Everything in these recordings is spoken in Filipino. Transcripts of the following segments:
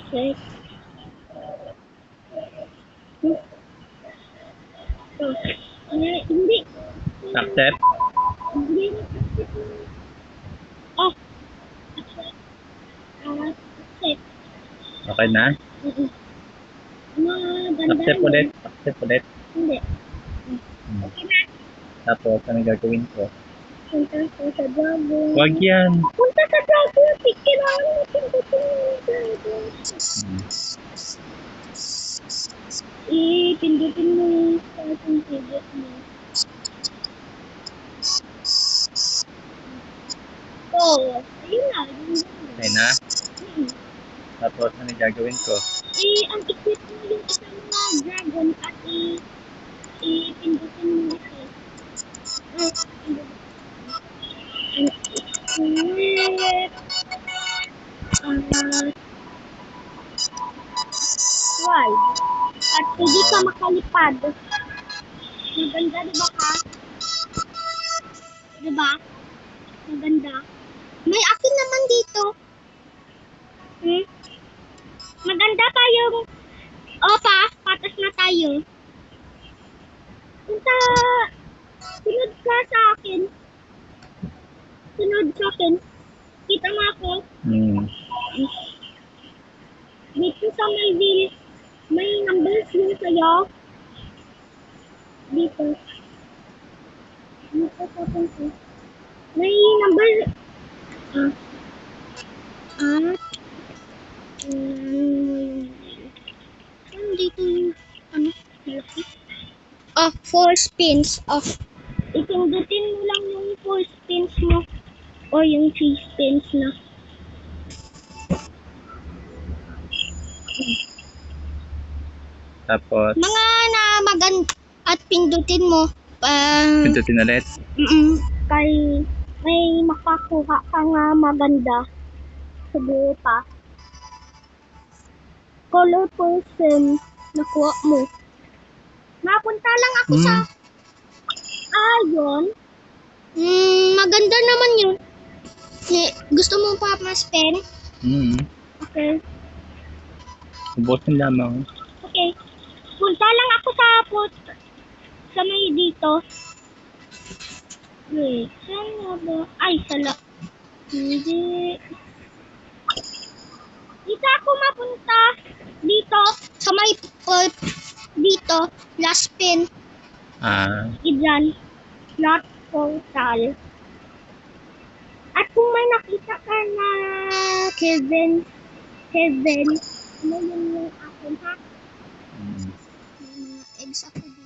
Okay. Oh. Hindi. Accept? Hindi. Oh. Accept. Accept. Okay na? Maganda Accept yun. ulit? Accept ulit? Hindi. Hmm. Okay na. Tapos, anong gagawin ko? Punta ko sa dragon. Huwag yan. Punta sa dragon. Kailangan mo pindutin yung dragon. Pindutin mo yung starting pivot mo. So, ayun na. Okay na? Tapos, anong gagawin ko? Ang equip mo yung isang dragon at pindutin mo ito. Ang equip. Why? At hindi ka makalipad. Maganda, diba ka? Diba? Maganda. May akin naman dito. Maganda pa yung... Opa, patas na tayo. Punta... Sunod ka sa akin. Sunod sa akin. Kita mo ako. Dito sa Malville, may numbers yung sa'yo. Dito. Dito sa punto. May number. Dito yung ano? Malaki. 4 spins. Ipindutin mo lang yung 4 spins mo. O yung 3 spins na. Tapos, Mga na maganda at pindutin mo. pindutin ulit. Kay may makakuha ka nga maganda. Siguro pa. Color person nakuha mo. Napunta lang ako sa ayon. Maganda naman yun. Gusto mo pa mas pen? Okay. Ubusin lamang. Okay. Punta lang ako sa may dito. Wait, saan nga ba? Ay, hindi. Dito ako mapunta. Dito. Sa may, dito. Last pin. Diyan. Not portal. At kung may nakita ka na Kevin, ano yun yung akin, ha? May mga eggs ako dito.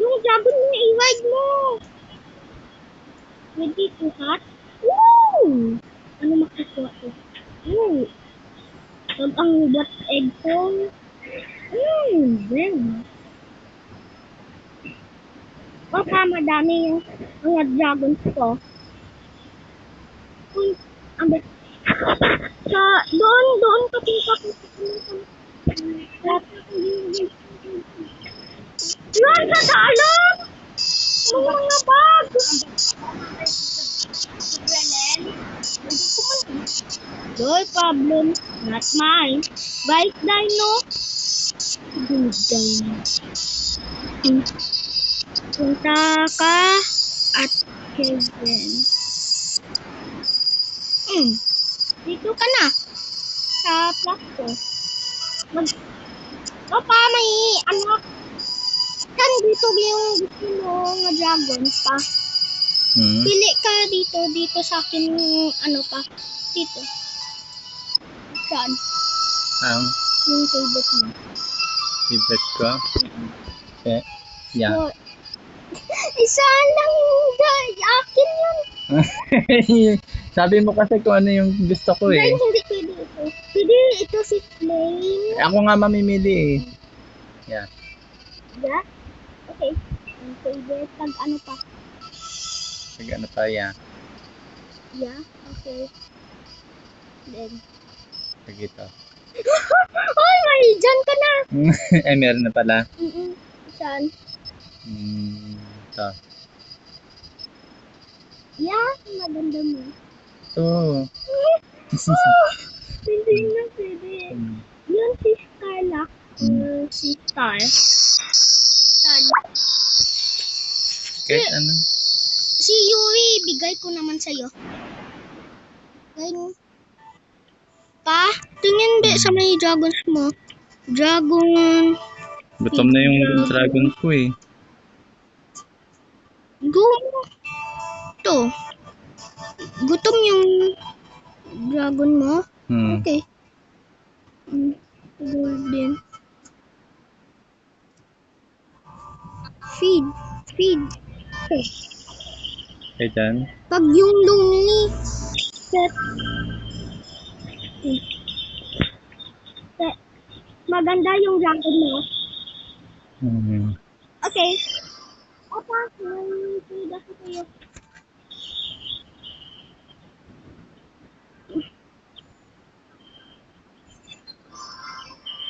Yung dragon mo, i-wide mo. Ready to hatch? Woo! Ano makakuha ko? Woo! Pag ang what egg ko. Then. Baka madami yung mga dragons ko. Uy, ambet. Doon ka pinta ko. Yan, sa dalam! Mga bag! No problem. Not mine. Right, Dino? Good Dino. Punta ka at Kevin. Dito ka na. Sa plato. Papa, may ano. Saan dito yung gusto mo nga dragon pa? Pili ka dito sa akin ano pa. Dito. Saan? Yung favorite mo. Favorite ko? Okay. Yeah. So, isa lang akin yun. Sabi mo kasi kung ano yung gusto ko eh. Hindi pwede ito. Pwede ito si Flame. Ako nga mamimili eh. Yeah. Yeah? Okay. Ang favorite pag ano pa? Pag ano pa, yeah. Yeah? Okay. Then. Pag ito. Ay, may dyan ka na. Eh, meron na pala. Saan? Ito. Yeah, maganda mo. to. Hindi na pwede. Yun si Scarlac. Si Star. Kahit ano. Si Yuri, bigay ko naman sa'yo. Ganyan. Pa, tingin ba sa may dragons mo? Dragon. Gutom na yung dragon ko eh. Go. To. Gutom yung dragon mo? Okay. Golden. Feed. Okay. Kaya dyan. Pag yung lonely set. Maganda yung dragon mo. Okay. Opa, may pwede ako kayo.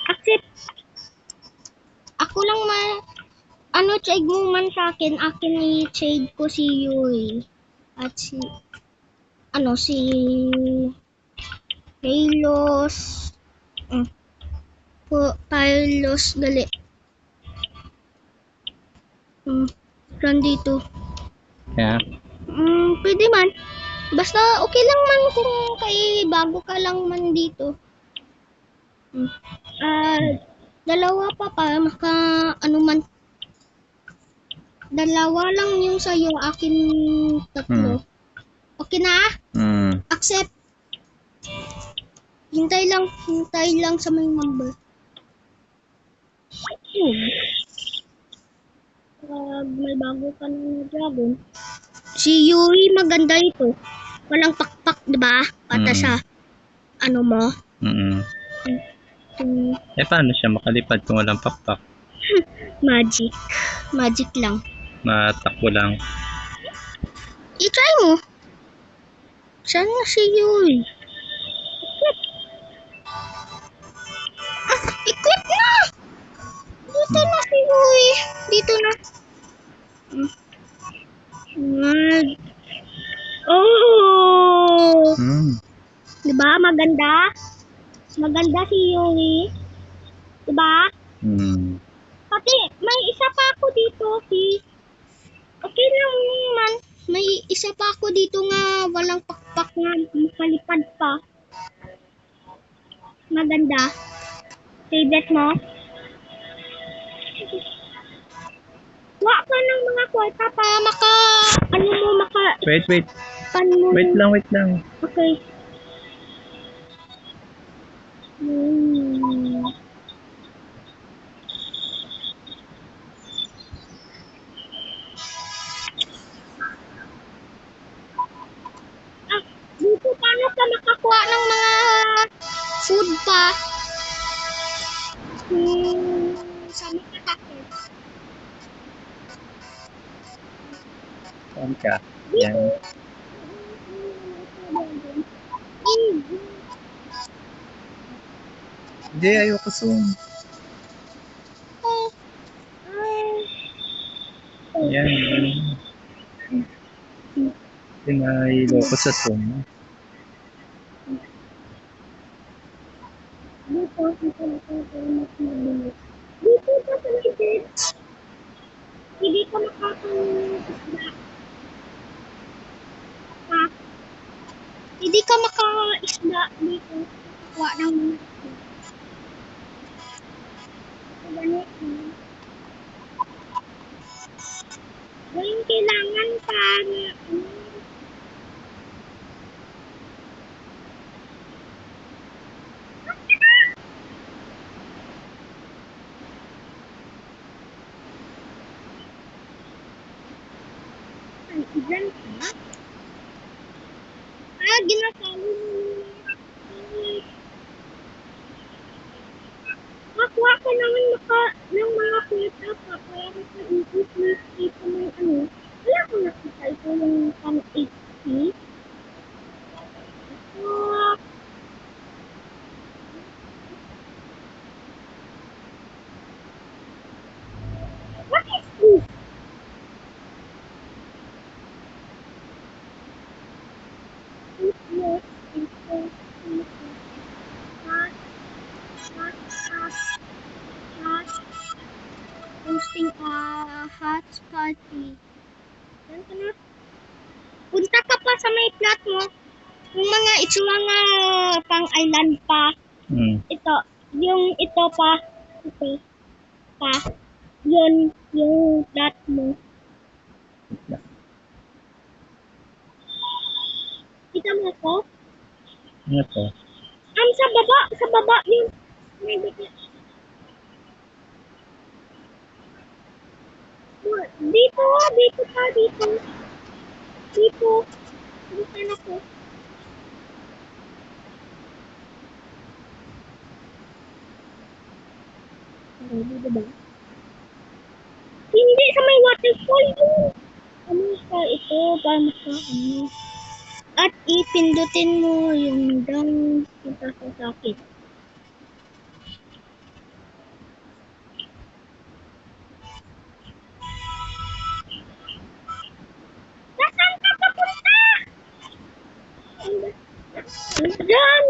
Accept. Ako lang trade mo man sa akin i-trade ko si Yuri. At si Hylos. Hylos, gali. Dito. Yeah. Pwede man. Basta okay lang man kung bago ka lang man dito. Dalawa pa maka man. Dalawa lang yung sa'yo, akin tatlo. Okay na? Accept. Hintay lang sa may number. May bago ka na dragon. Si Yuri maganda ito. Walang pakpak, diba? Pata sa mo. Paano siya makalipad kung walang pakpak? Magic lang. Matakbo lang. I-try mo. Saan na si Yuri? Equip na! Dito na si Yuri. Dito na. Oh! Diba? Maganda? Maganda si Yuri. Diba? Pati, may isa pa ako dito. Okay lang man. May isa pa ako dito nga walang pakpak nga makalipad pa. Maganda. Favorite mo? Wa ka ng mga kwarta pa Wait. Wait lang. Okay. Dito paano ka makakuha ng mga food pa? Sa mga kakit. Saan ka? Yan. Hindi, ayoko zoom. Yan. Pinahilo ko sa zoom. Dito pa sa likod. Hindi ka makaka-isda. Hindi ka maka-isda dito. Makakuha ng mga isda. Ganito. Ngayon kailangan pa na dyan ka? Ginasalo mo. Makuha ka naman ng mga kweta pa para maka-increase mo dito ng wala ko nakita ito yung pang 80. What is this? Hats Party. Yan ka na. Punta ka pa sa may plot mo. Yung mga itsura nga pang island pa. Ito. Yung ito pa. Ito. Pa. Yun. Yung plot mo. Kita mo ko? Ano to? Sa baba. Sa baba. Yung. May baba. Dito. Dito pa. Dito. Dito. Dito na ko. Dito ba? Hindi. Sa may waterfall yun. Ano pa ito? Paano ka? Ano? At ipindutin mo yung down punta sa sakit. Nasaan ka papunta? Diyan.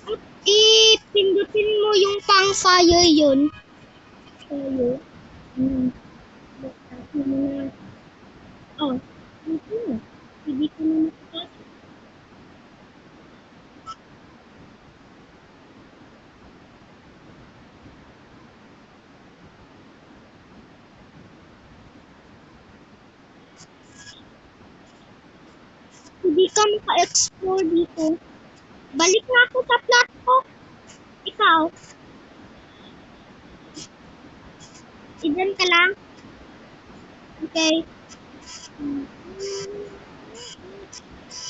At ipindutin mo yung pang fire yun. Fire. Oh. Ito na. Hindi ko na makapasok. Hindi ka maka-explore dito. Balik na ako sa plot ko. Ikaw. Diyan ka lang. Okay.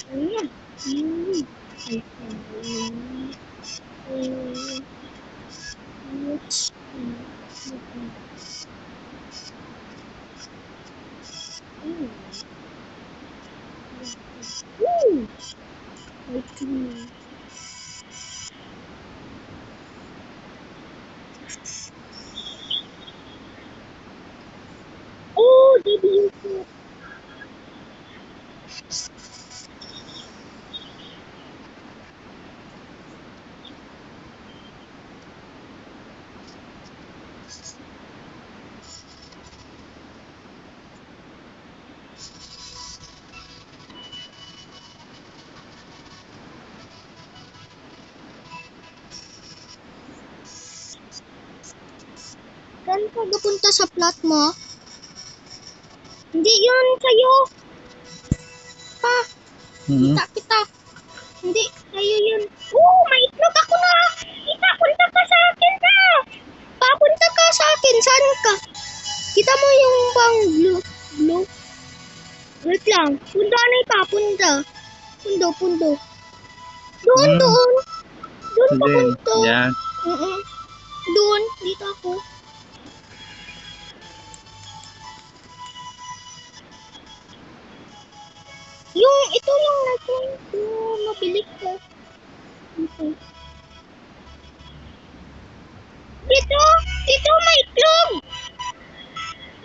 Ayan. Oh, baby, you. Saan ka napunta sa plot mo? Hindi yun sa'yo. Pa, kita. Hindi, sa'yo yun. Oh, may itlog ako na. Kita, punta ka sa akin na. Papunta ka sa akin. Saan ka? Kita mo yung pang blue. Wait lang. Punta na ipapunta. Pundo. Doon. Doon ka punto. Yan. Doon. Dito ako. Ito yung natin. Mabilis ko. Dito may itlog.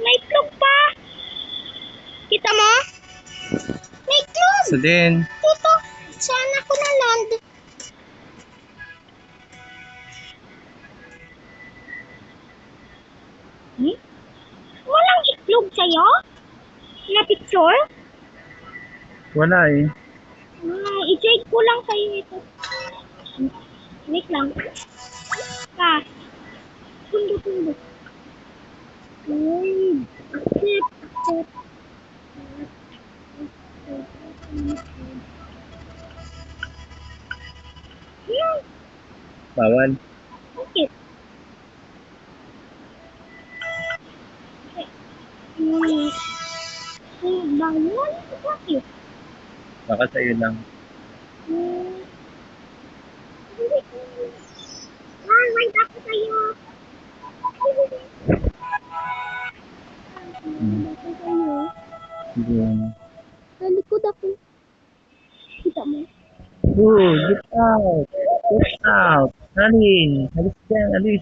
May itlog pa. Kita mo? May itlog. So din. Dito. Saan ako na land? Walang itlog sa'yo? Na picture? Wala eh. I-check ko lang sa'yo ito. Wait lang. Pundo. Accept. Bawal. Okay. Bawal? Bakit? Baka sa'yo lang. Wait ako sa'yo. Sa likod ako. Kita mo? Get out. Get out. Alin. Alis dyan. Alis.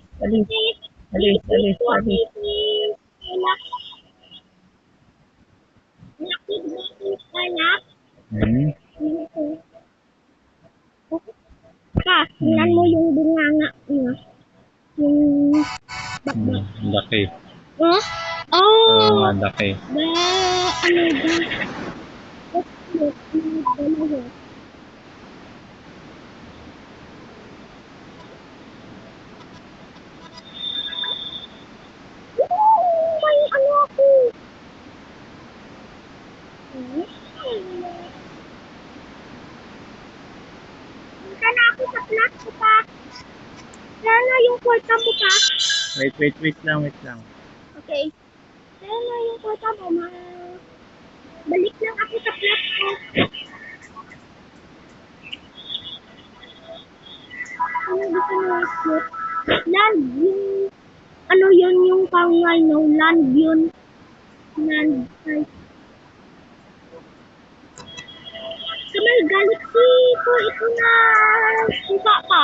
Tingnan mo yung bunganga niya. Yung bakbak. Laki. Huh? Oo, Oh, laki. ba, ano ba? Look, dalawa. May ano ako. Punta na ako sa flat ko pa. Kaya na yung kwarta mo pa. Wait lang. Okay. Kaya na yung kwarta mo, balik lang ako sa flat ko. Ano gusto mo i-flip? Land yung, ano yun yung pangay, no? Land yun. Land. Ay. Sa may galaxy ko, ito na suka pa.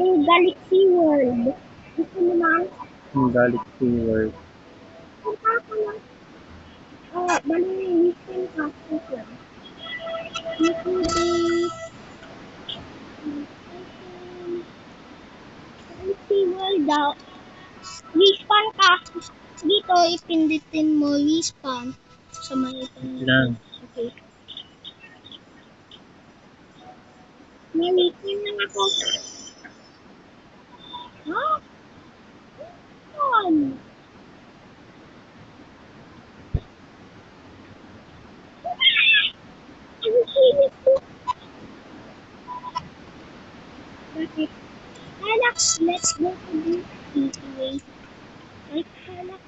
Yung Galaxy World. Gusto mo na? Yung Galaxy World. Punta ko lang. Bali, weekend classes lang. YouTube, Galaxy World daw. Respawn ka. Dito, ipindutin mo respawn. Sa may Wait lang. Okay. May-weekend lang ako. Ha? Saan? Ano sinis ko? Bakit? Alex, let's go to the anyway. Ay, Alex.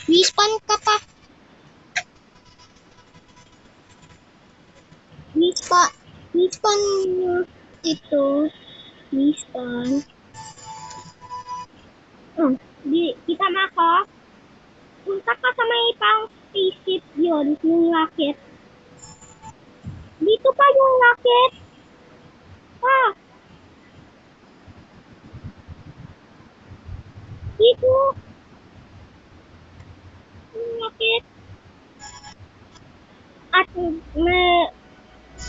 Respawn ka pa. Respawn mo ito. Respawn. Oh, kita mo ako? Punta ka sa may pang spaceship yun, yung rocket. Dito pa yung rocket. Ah, dito. Yung rocket. At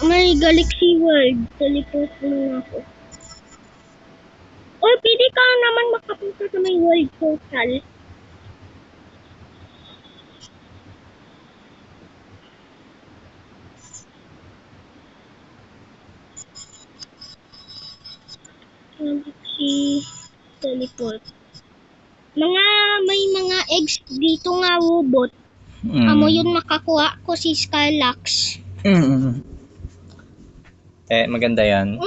may Galaxy World. Teleport muna ako. Or pwede ka naman makapunta sa may world portal. Galaxy teleport. May mga eggs dito nga robot. Amo yun makakuha ko si Skylax. Maganda yan.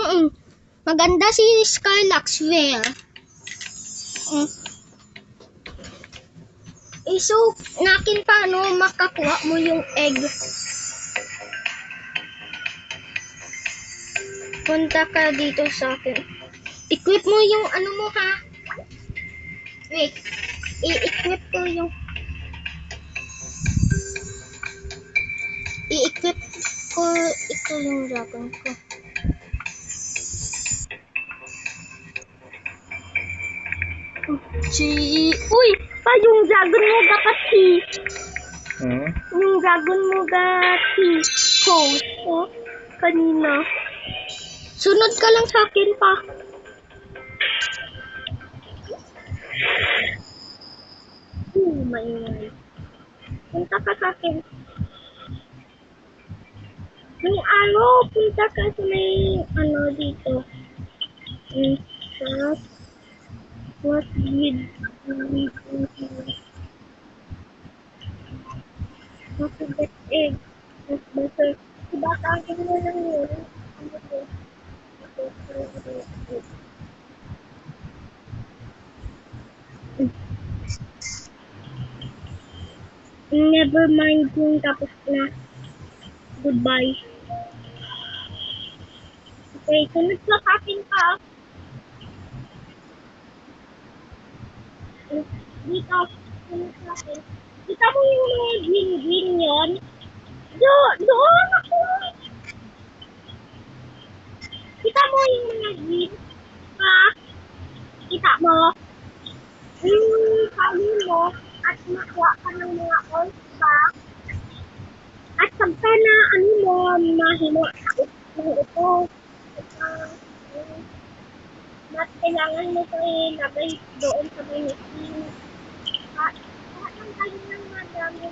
Maganda si Skylax rare. So, nakin paano makakuha mo yung egg? Punta ka dito sa akin. Equip mo yung ano mo ha. Wait. I-equip ko yung... I-equip ko ito yung dragon ko. Uy! Pa yung dragon mo dapat si... Yung dragon mo si Coach. Oh, kanina. Sunod ka lang sa akin pa. Maingay. Punta ka sa akin. May araw, punta ka sa may ano dito. Stop. What did we do? What did that egg? That's better. Diba tagin mo lang yun? Never mind yung tapos na. Goodbye. Okay, sunod sa akin pa. Dito, sunod sa akin. Kita mo yung mga green yun? Doon ako! Kita mo yung mga green? Ha? Kita mo? Yung sabi mo at makuha ka ng mga oils, diba? At pagka na ano mo, mahimo ng ito. Mas kailangan mo ito ilagay doon sa may machine. lang tayo ng madami.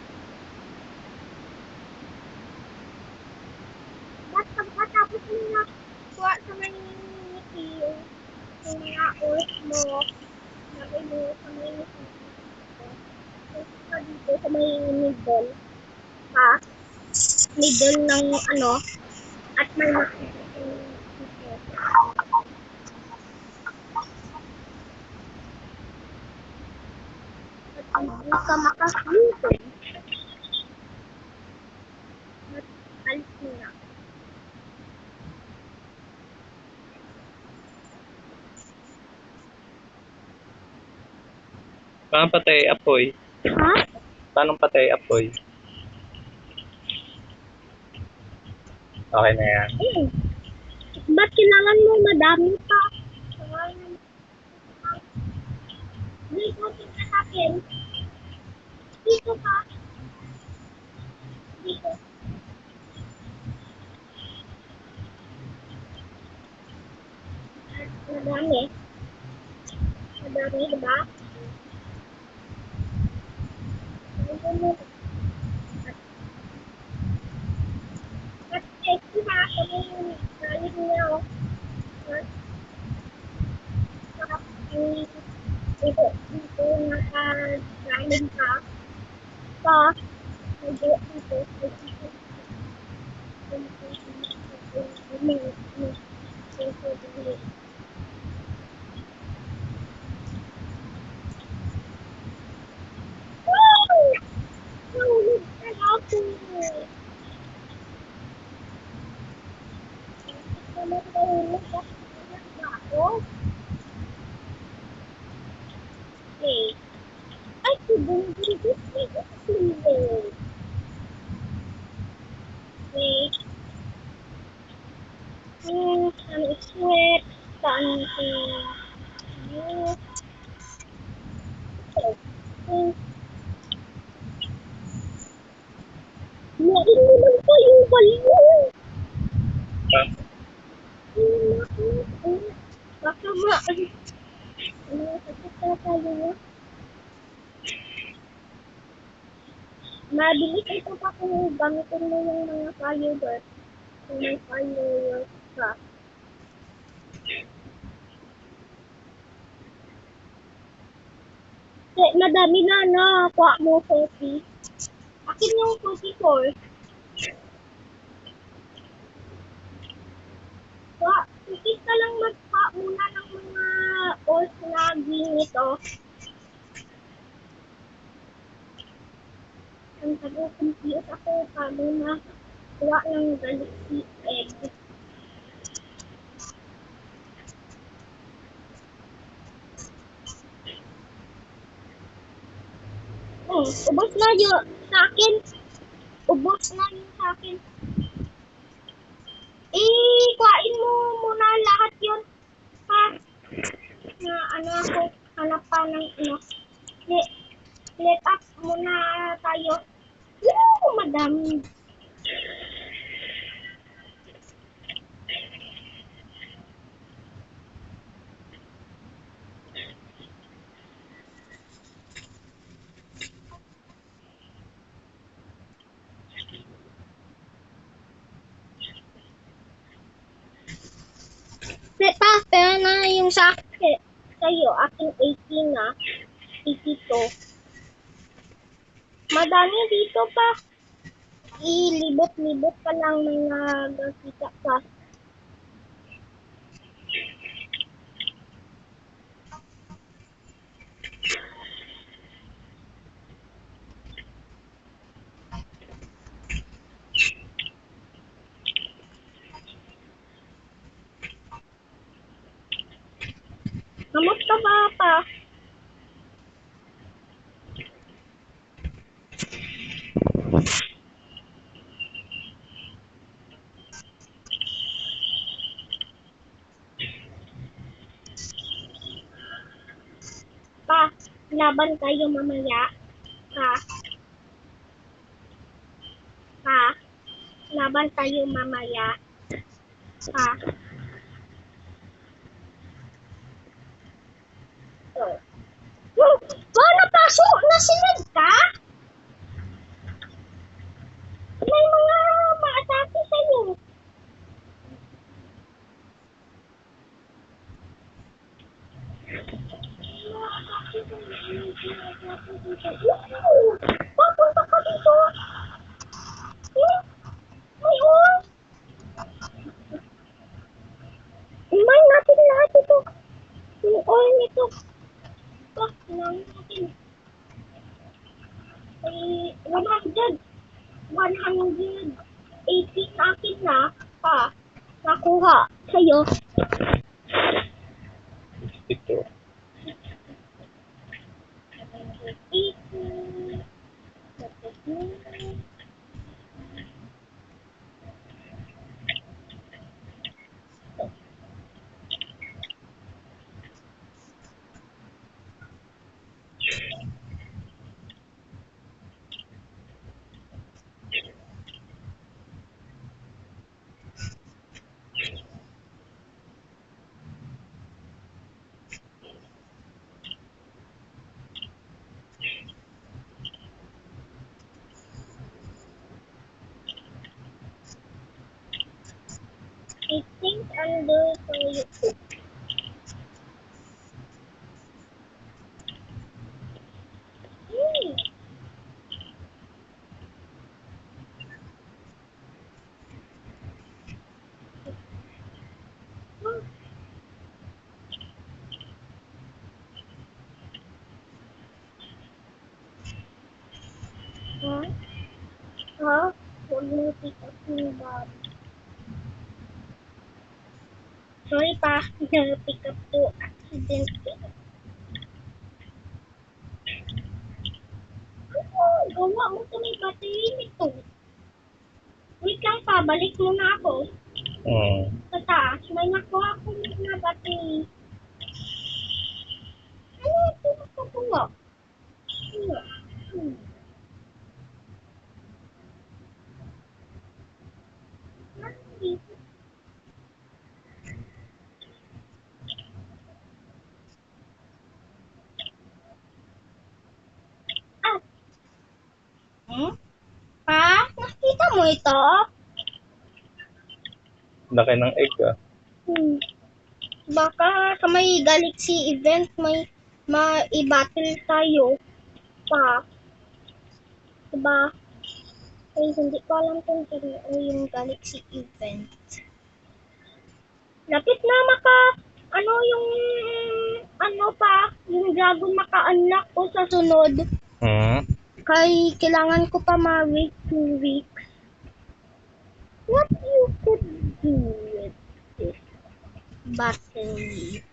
Ba't pagkatapos mo na kuha sa may ngiti yung mga oras mo, lagay mo sa may ngiti dito. Tapos ka dito sa may middle, ha? Middle ng ano, at may makikita dito. At hindi ka makaslutin. At alis mo na. Paano patay apoy? Ha? Paano patay apoy? Okay na yan. Ba't kailangan mo madami pa? May topic ka sa akin. Dito ka. Dito. At madami. Madami, diba? At safety ha, sabi yung galing niya. Dito nakagaling ka. Pa, dito. Ay, bumibigit dito sa silver. Okay. Ano sweat, saan you, naiinom ko yung baliw. Baka sakit na tayo mo. Mabilis ito pa kung gamitin mo yung mga fireworks. Kung may fireworks ka. Madami na kuha mo 40. Akin yung 44. Tikis ka lang magpa muna ng mga old na ginito. Ang taga-compute ako paano na kuha ng galaxy egg. Ubos na yun sa akin. Ubos na yun sa akin. Kuhain mo muna lahat yun. Ha? Na ano ako, hanap pa ng ano. Let up muna tayo. Madami. Pero na yung sa akin. Sa'yo, aking 18 na. 82. Madami dito pa. Ilibot-libot pa lang mga gasita pa. Kamusta ba pa? Pa, laban tayo mamaya. Pa, laban tayo mamaya. Pa. So. Paano pa? aso, nasilad ka? May mga maatake sa'yo. Papunta ka dito. May may natin lahat ito. Yung oil nito. Pak lang natin. Ay, 180 sa akin na pa. Nakuha sa'yo. Ito. 80. I think under sa'yo. Ha? Ha? Huwag mo pick up yung Bob. Sorry pa, pick up to accident. Ano? Gawa mo ito may battery nito. Wait lang pa, balik muna ako. Sa taas, may nakuha ko na battery. Ano ito nakakuha? Ano? Nandito. Ah! Pa, nakita mo ito? Laki ng egg ah. Baka sa may Galaxy event may ma-battle tayo pa. Diba? Ay, hindi ko alam kung ano yung Galaxy event. Lapit na ano yung, yung dragon maka-unlock ko sa sunod. Kailangan ko pa ma-wait 2 weeks. What you could do with this battery?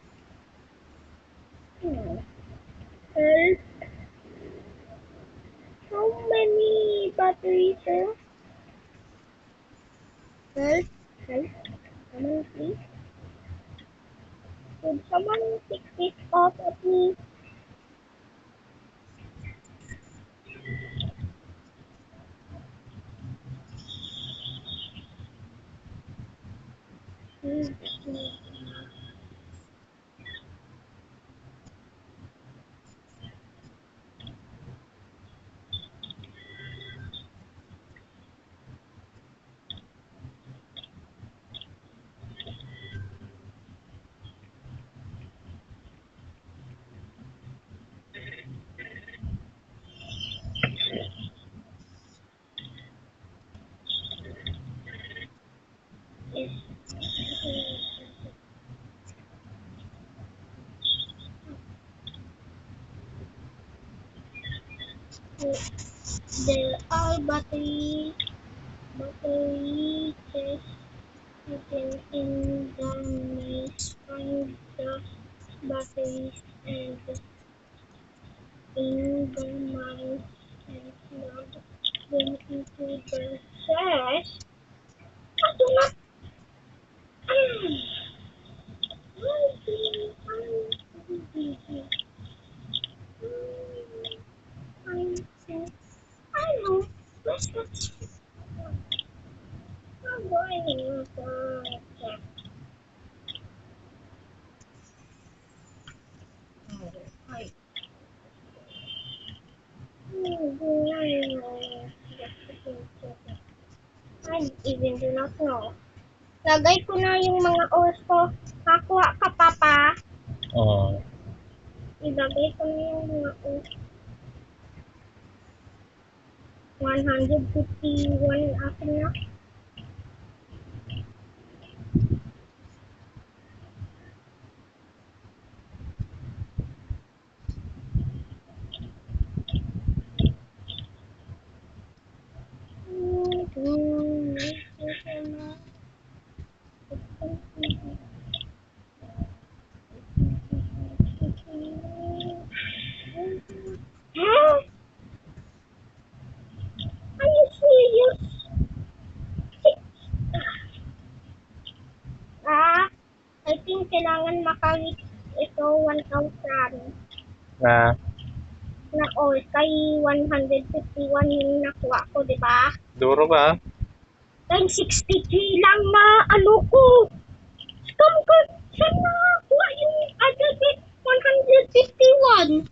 Help. How many batteries, sir? Help. Someone please. Could someone pick this up at me? There are battery chests hidden in the maze. Find the batteries and in the mines and plug them into the chest. I do not. I know. Let's I'm going to Hi. I even do not know. Lagay ko na yung mga oras ko. Kakuha ka, Papa. Oo. Ilagay ko na yung mga oras. 151 akin na. Huh? Are you serious? I think kailangan makawit ito 1,000 Na, na oras. Kay 151 yung nakuha ko, di ba? duro ba? Times 60k lang na ano ko. Scam ka. Saan nakakuha yung other bit 151?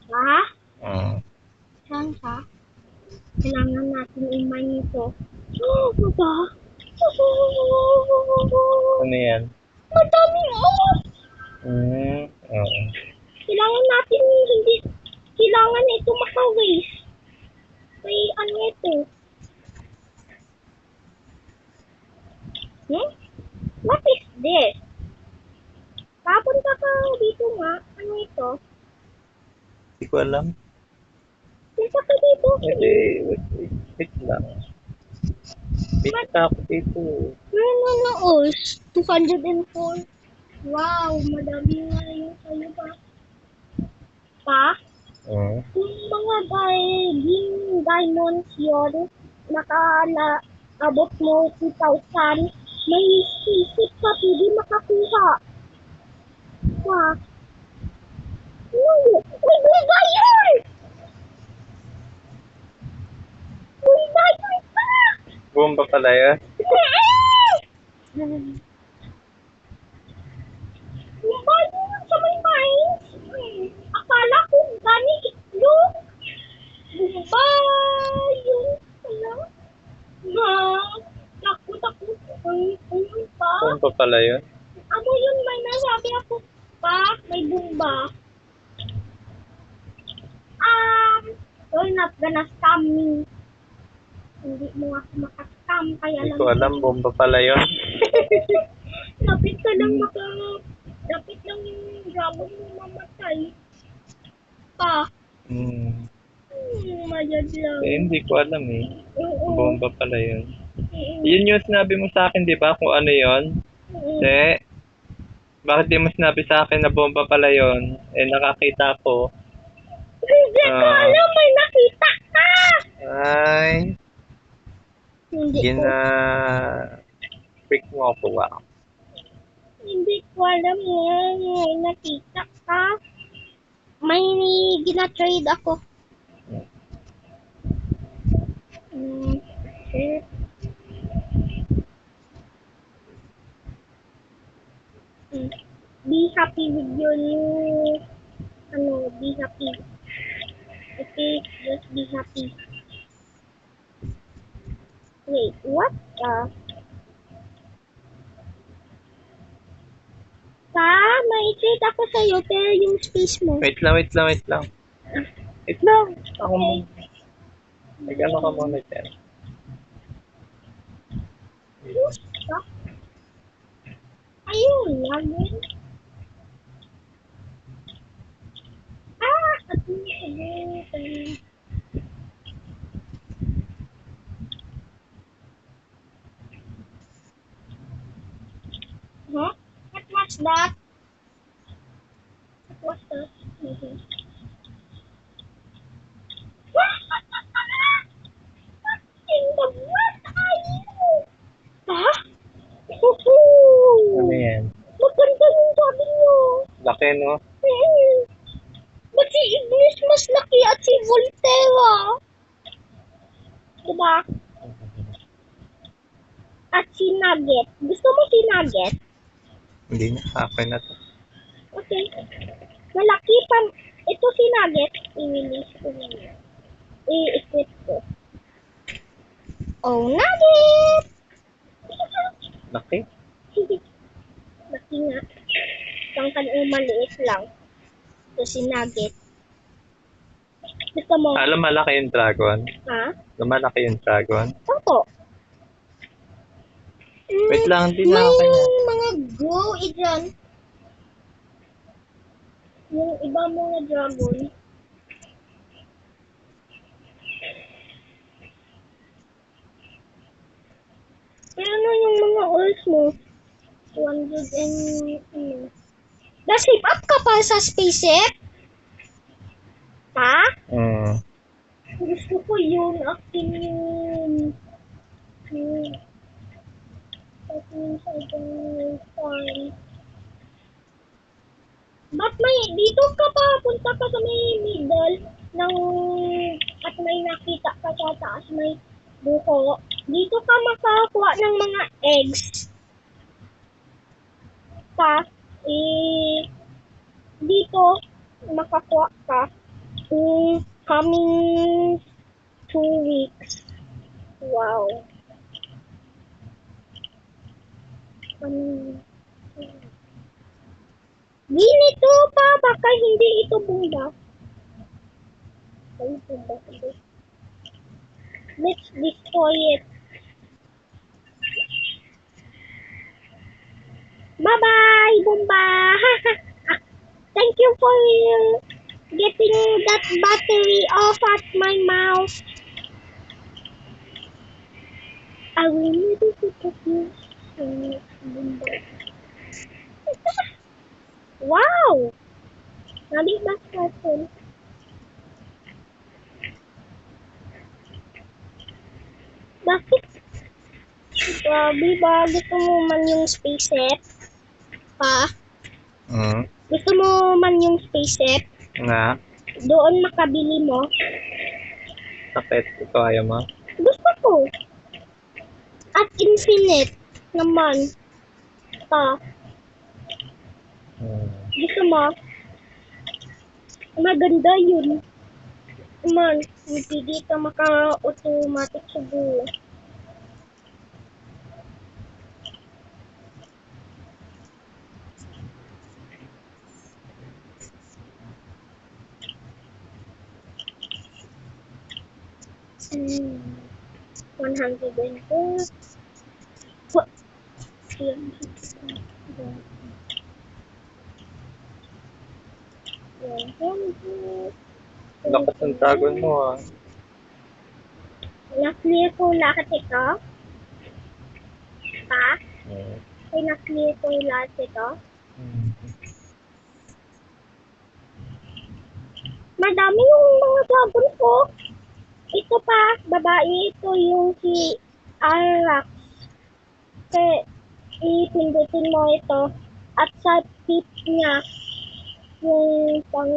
Ha? Oo. Saan ka? Kailangan natin i-mine ito. Oh, ba? Ano yan? Madaming oras. Oo. Kailangan natin hindi. Kailangan ito maka-waste. May ano ito. What is this? Papunta ka dito nga. Ano ito? Hindi ko alam. Punta ka dito. Wait lang. Wait ako dito. Ano na oras? 204. Wow, madami nga yung sa'yo pa. Pa? Oo. Yung mga diamonds yun, abot mo 2,000, may sisip ka, pwede makakuha. Pa? No, may buga yun! Buga yun pa! Bomba pala yun. Buga yun sa may mines. Akala ko gani itlog. Buga yun pala. Takot ako. Ayun pa. Bomba pala yun. Ano yun, may nasabi ako pa, may bumba. You're not gonna scam me. Hindi mo ako makascam, kaya Hindi lang. ko alam, bomba pala yun. Lapit ka lang lapit lang yung dragon mo mamatay. Pa. Mayad lang. Hindi ko alam eh. Oo. Bomba pala yun. Yun yung sinabi mo sa akin, di ba? Kung ano yun? Te, bakit di mo sinabi sa akin na bomba pala yun? Eh, nakakita ko. Hindi ko alam, may nakita ka! Ay, Hindi ko. Freak mo ako, wow. Hindi ko alam yan. May nakita ka. May gina-trade ako. Be happy with your new be happy. Okay, just be happy. Wait, what the? Pa, may trade ako sa'yo, pero yung space mo. Wait lang. Wait lang. Ako mo. Nag-ano ka muna dyan. Ayun, lagin. At least, huh? What was that? What was that? Okay. What in the what are you? Ha? Ano yan? Maganda yung sabi niyo. Laki, no? Ba't si Ignis mas laki at si Volterra? Diba? At si Nugget. Gusto mo si Nugget? Hindi na. Akin na to. Okay. Malaki pa. Ito si Nugget. I-release ko niya. I-equip ko. Oh, Nugget! Laki. Laki nga. Isang maliit lang. Ito si Nugget. Gusto mo? Alam, malaki yung dragon. Ha? Malaki yung dragon. Opo. Wait lang, hindi na May ako kanya. mga grow dyan. Yung iba mga dragon. Pero ano yung mga oils mo? 200 and... Na-save up ka pa sa spaceship? Ha? Gusto ko yun. Akin yun. Akin sa ibang farm. Ba't may... Dito ka pa. Punta ka sa may middle ng... At may nakita ka sa taas. May buko. Dito ka makakuha ng mga eggs. Dito makakuha ka coming 2 weeks. Wow. Ginito pa, baka hindi ito bumba. Let's destroy it. Bye-bye, Bumba! Thank you for getting that battery off at my mouth. I will never forget you, Bumba. Wow! Nalipas natin. Bakit? Grabe ba? Gusto mo man yung spaceship? Pa? Gusto mo man yung spaceship? Nga. Doon makabili mo? Sakit. Ito ayaw mo? Gusto ko. At infinite naman. Pa. Gusto mo? Maganda yun. Man, hindi ka maka-automatic siguro. Hmm. 102. What? Lakas ng dragon mo ah. Na-clear ko lahat ito? Pa? Ay, na-clear ko lahat ito? Madami yung mga dragon ko. Ito pa, babae ito yung si Arax. Kaya ipindutin mo ito. At sa tip niya, yung pang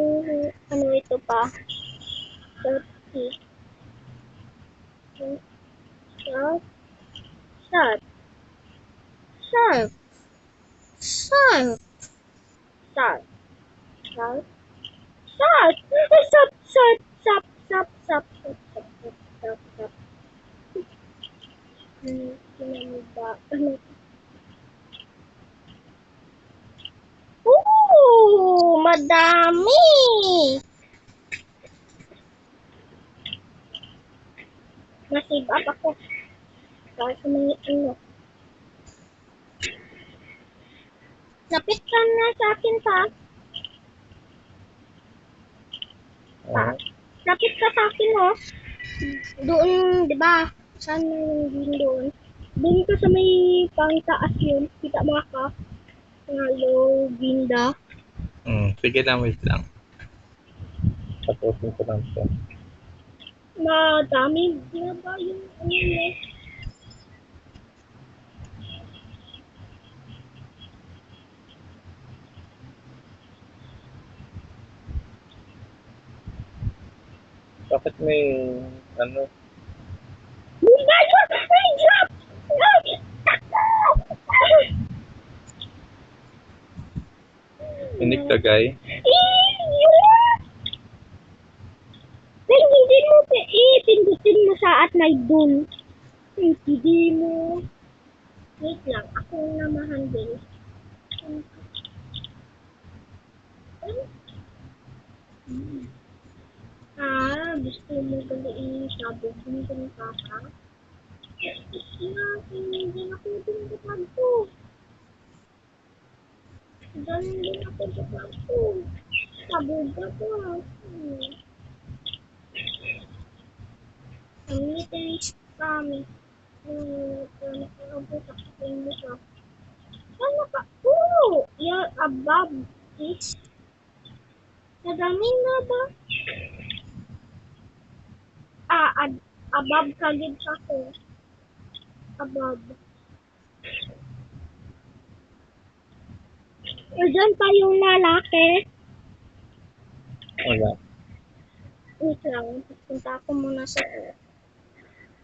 ano ito pa. Sa tip. Sharp. Sharp. Sharp. Sharp. Sharp. Sharp. Sharp. Sharp. Sharp. Sharp. Sharp. Sharp. Sharp. Sharp. Madami! Na-save up ako. Para sa mga ano. Lapit ka na sa akin, pa. Pa. Lapit ka sa akin, oh. Doon, di ba? Saan yung doon? Doon ka sa may pangtaas yun. Kita mo ka. Hello, Ginda. Sige lang, wait lang. Tapusin ko lang siya. Madami na ba yung ano yun? Bakit may ano? Tinik ka, guy. Pero hindi mo pindutin mo sa at may dun. Hindi mo. Wait lang, ako na ma-handle. Gusto mo galiin sabog din ko ng kaka? Hindi na ko pindutan ko. Diyan din ako pindutan ko. Sabog ako. Ang nitinis kami. Abot ako sa inyo ka. Ano ka? You're above this. Nadamin na ba? Above kagid ako. Above. Diyan pa yung lalaki. Wala. Wait lang. Punta ako muna sa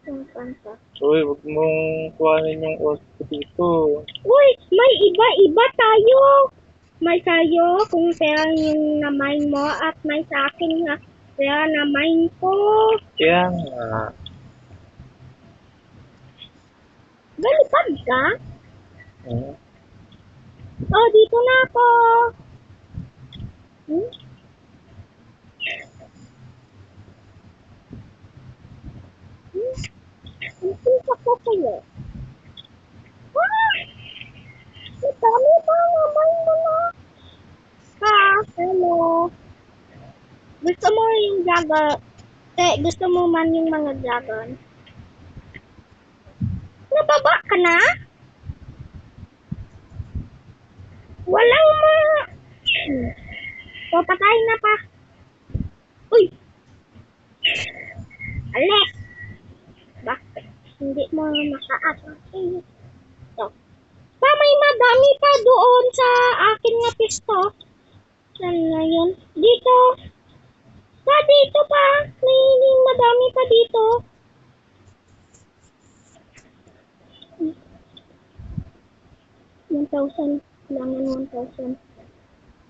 yung kanta. Uy, huwag mong kuhanin yung oras ko dito. Uy! May iba-iba tayo! May tayo kung pera yung na-mine mo at may sa akin na pera na-mine ko. Kaya nga. Galipad ka? Hmm? Oh, dito na ako. Ang ko kayo. Ang dami pa naman mo na. Hello. Gusto mo yung dragon? Gusto mo man yung mga dragon? Nababa ka na? Walang patay na pa. Uy! Alex! Bakit? Hindi mo makaatake. Ito. May madami pa doon sa akin na pisto. Saan na yun? Dito. Dito pa. May madami pa dito. Kailangan 1,000.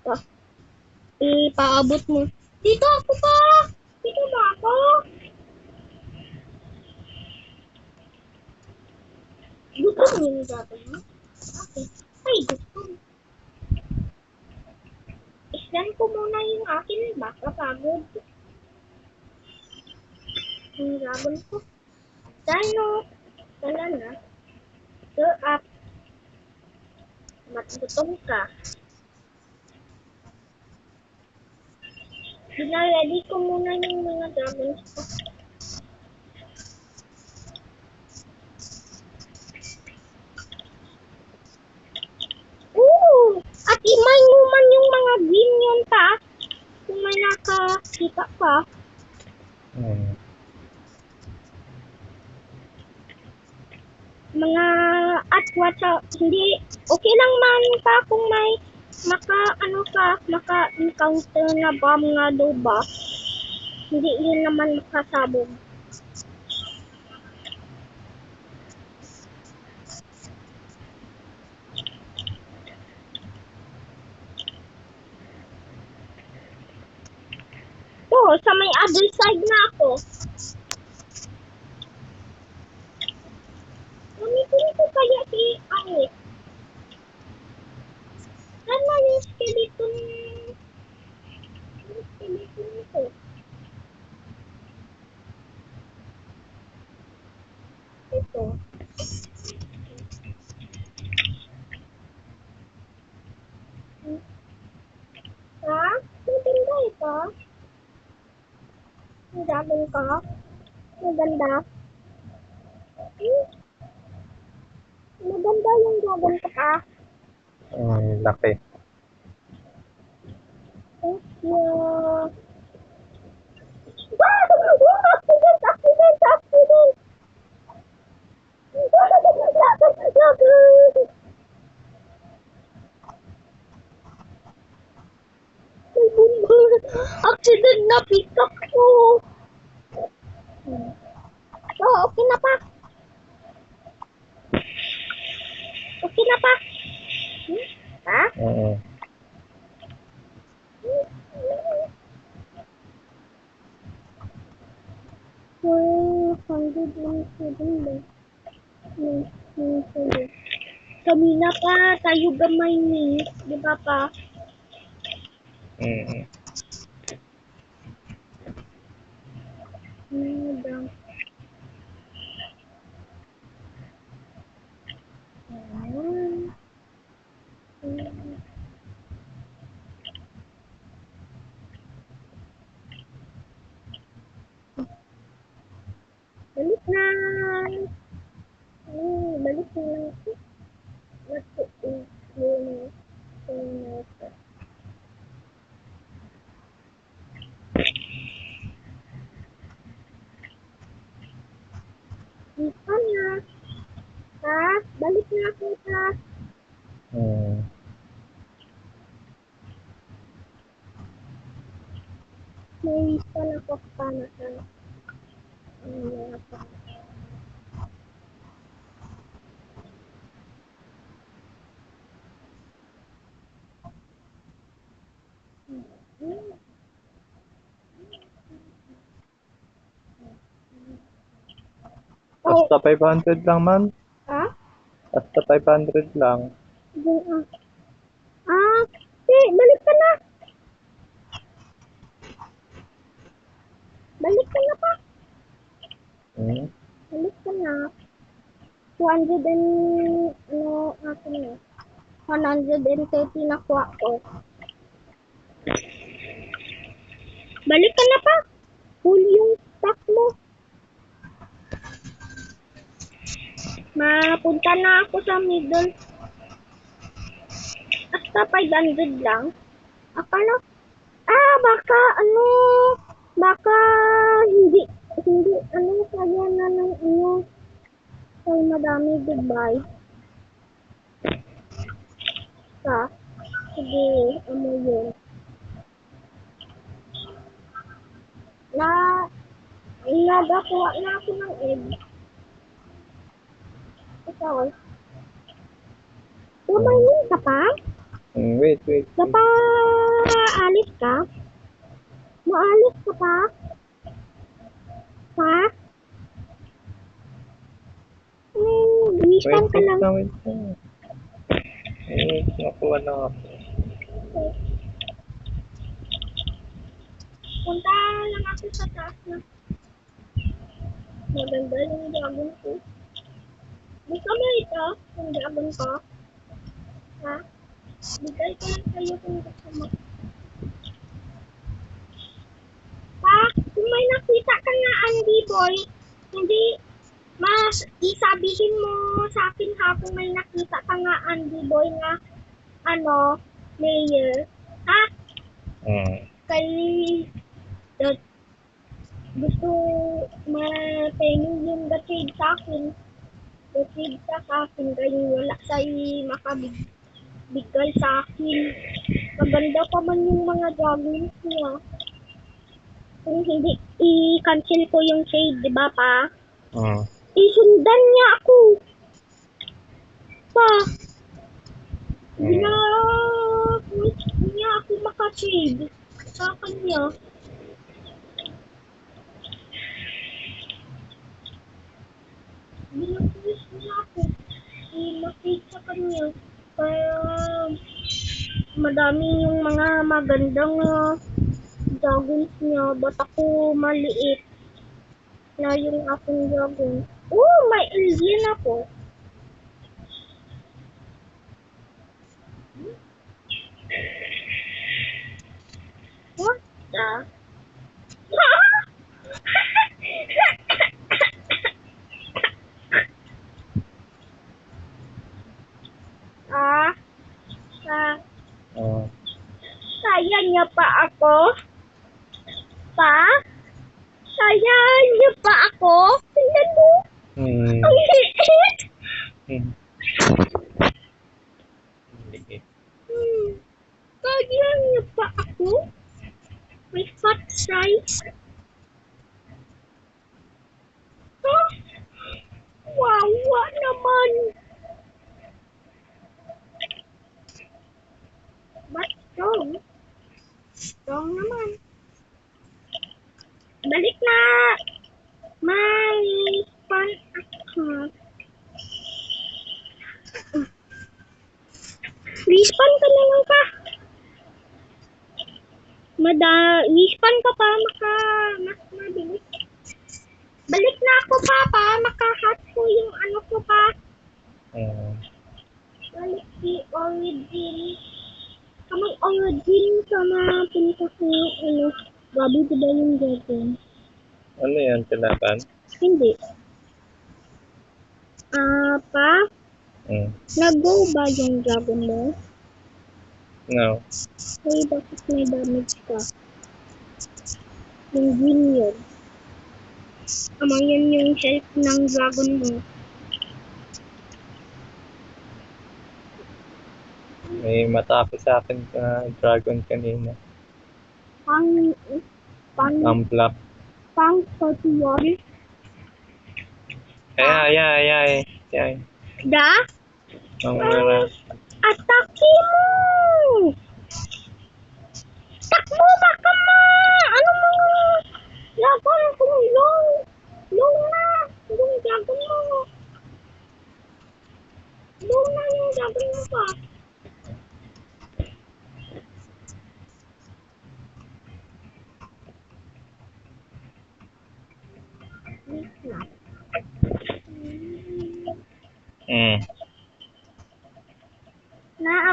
Ito. Ipaabot mo. Dito ako pa. Dito ba ako? Gusto mo yung gagawin mo? Okay. Ay, gusto. Islan ko muna yung akin. Baka pagod. Yung dragon ko. Dino. Wala na. You're up. Matutong ka. Ready ko muna yung mga dragons ko. At imay mo man yung mga green yun pa. Kung may nakakita pa. Mga at hindi okay lang man pa kung may maka-encounter na bomb nga do ba? Hindi yun naman makasabog. Sa may other side na ako. Gamitin ko kaya si Angit. Saan na yung skeleton? Yung skeleton ko. Ito. Ha? Maganda ito. Ang dragon ko. Maganda. Maganda yung dragon ko pa. Laki. Thank you. Accident! Accident na pick up ko. Okay na pa. Okay na pa. Ha? 407 ba? Kanina pa tayo gamay ni, di ba pa? Mm. Bang. Balik na! Balik na lang ito. What is your Ika na. Ha? Balik na kita. Mm. May lista na ko pa na sa mga pa. Basta 500 lang man. Ha? Basta 500 lang. Balik ka na. Balik ka na pa. Mm. Balik ka na. 200 and, akin na. 130 na kuha ko. Balik ka na pa. Full yung stock mo. Mapunta na ako sa middle. Basta 500 lang. Akala, baka hindi, kaya na ng kay madami, goodbye. Sige, yun. Nagakuha na ako ng egg. Ikaw, kumain ka pa? Wait. Alis ka? Maalis ka pa? Ha? Wistan ka lang. Wait. Nakuha na ako. Punta lang ako sa taas na. Maganda yung dragon ko. Gusto mo ito? Yung dragon ko? Ha? Bigay ko lang sa'yo kung gusto mo. Pa, kung may nakita ka nga, Andy Boy, hindi, mas isabihin mo sa akin ha kung may nakita ka nga, Andy Boy, nga, layer. Ha? Kay, gusto ma-training yung the-trade sa akin. The-trade sa akin, kaya wala sa'yo makabigay sa akin. Maganda pa man yung mga dragons niya. Kung hindi, i-cancel ko yung trade, di ba pa? Isundan niya ako. Pa. Hindi niya ako maka-trade sa kanya. Binutulis niya ako. I-trade sa kanya. Kaya madami yung mga magandang dragons niya. Ba't ako maliit na yung aking dragon? Oh, may alien ako. What the? Kaya niya pa ako? Pa? Kaya niya pa ako? Tingnan mo. Ang liit. Kaya niya pa ako? May fat size. Huh? Wawa naman. But strong. Strong naman. Balik na. May ako. Respawn ka na lang pa. Respawn ka pa, mas mabilis. Balik na ako, Papa. Makahat ko yung ano ko pa. Balik si Origin. Kamay Origin sama pinta ko ano. Gabi ba yung dragon? Ano yan, tinapan? Hindi. Pa? Nag-go ba yung dragon mo? No. Ay, bakit may damage ka? Yung green yun. Yan yung shelf ng dragon mo. May matake sa akin na dragon kanina. Ang black. Pang 41. Ay. Da? Ang oras. Atake mo! Takbo baka ano mo? Laban kung long. Long na. Yung dragon mo. Long na yung dragon mo pa.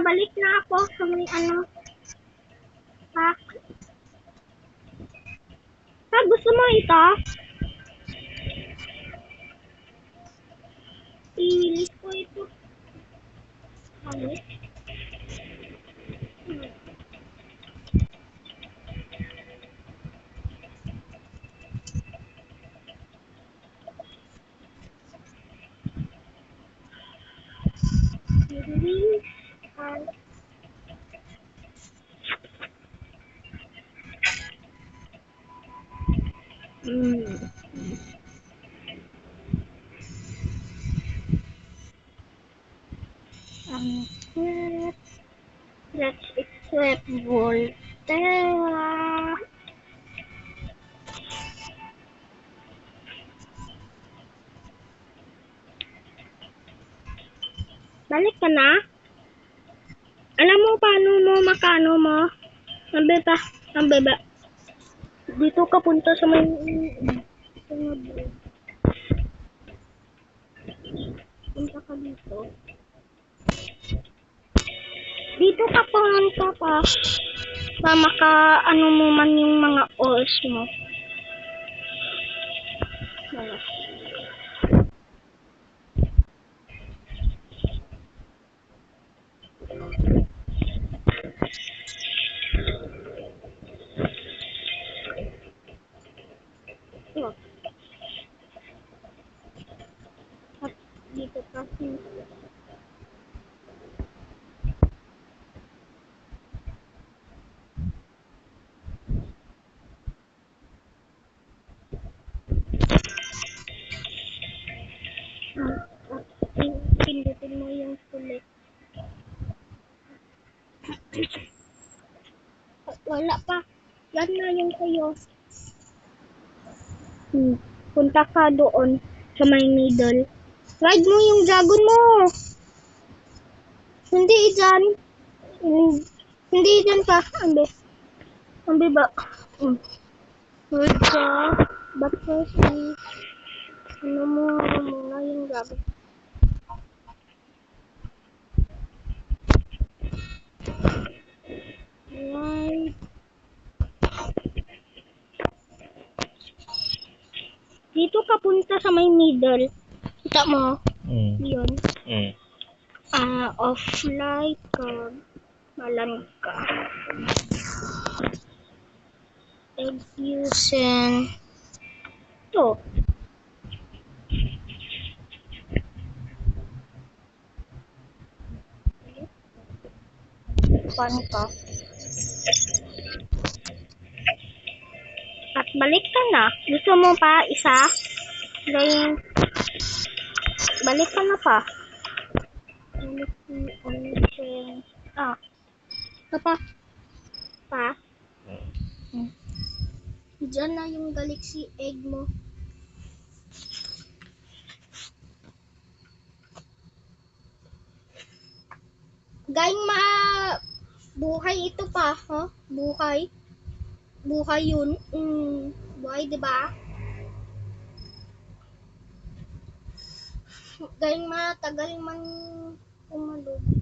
Balik na ako sa may ano. Ha? Gusto mo ito? Iilis ko ito. Balik. Let's equip Volterra. Balik ka na? Alam mo paano mo makano mo? Ang beba. Dito ka punta sa may punta ka dito. Dito ka punta pa. Para maka ano mo man yung mga ores mo. Dito ka. Pindutin mo yung sulit. Wala pa. Yan na yung sa'yo. Punta ka doon sa may middle. Ride mo yung dragon mo. Hindi dyan. Hindi dyan pa. Ambi ba? Ride ka. But first, ano mo muna yung dragon. Ride. Dito ka punta sa may middle. Kita mo? Yun. Off-light ka. Malamig ka. Execution. Ito. Paano ka? At balik ka na. Gusto mo pa isa? Dahil balik ka na pa. Ito pa. Diyan na yung galaxy egg mo. Galing buhay ito pa, ha? Buhay. Buhay yun. Buhay, di ba? Galing matagal man umalog.